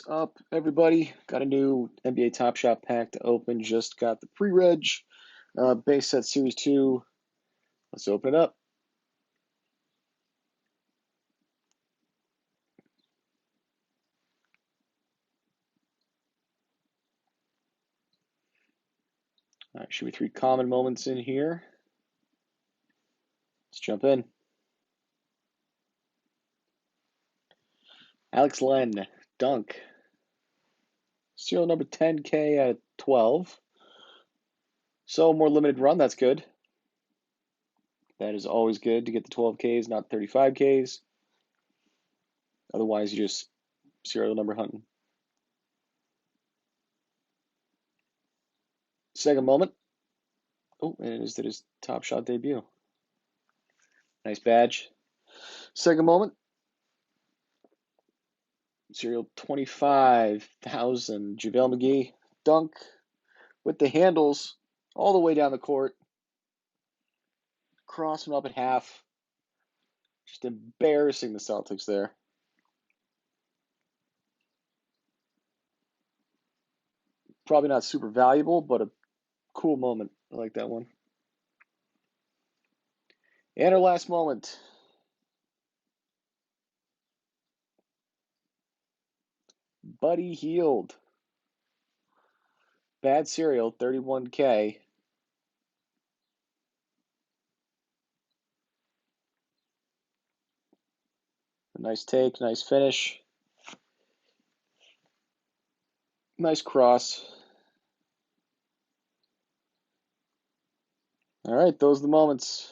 Up, everybody? Got a new NBA Top Shot pack to open. Just got the pre-reg base set Series 2. Let's open it up. All right, should be 3 common moments in here. Let's jump in. Alex Len, dunk. Serial number 10K at 12. So more limited run, that's good. That is always good to get the 12Ks, not 35Ks. Otherwise, you just serial number hunting. Second moment. Oh, and it is his Top Shot debut. Nice badge. Second moment. Serial 25,000. JaVale McGee, dunk with the handles all the way down the court. Crossing up at half. Just embarrassing the Celtics there. Probably not super valuable, but a cool moment. I like that one. And our last moment. Buddy Hield. Bad serial, 31K. A nice take, nice finish. Nice cross. All right, those are the moments.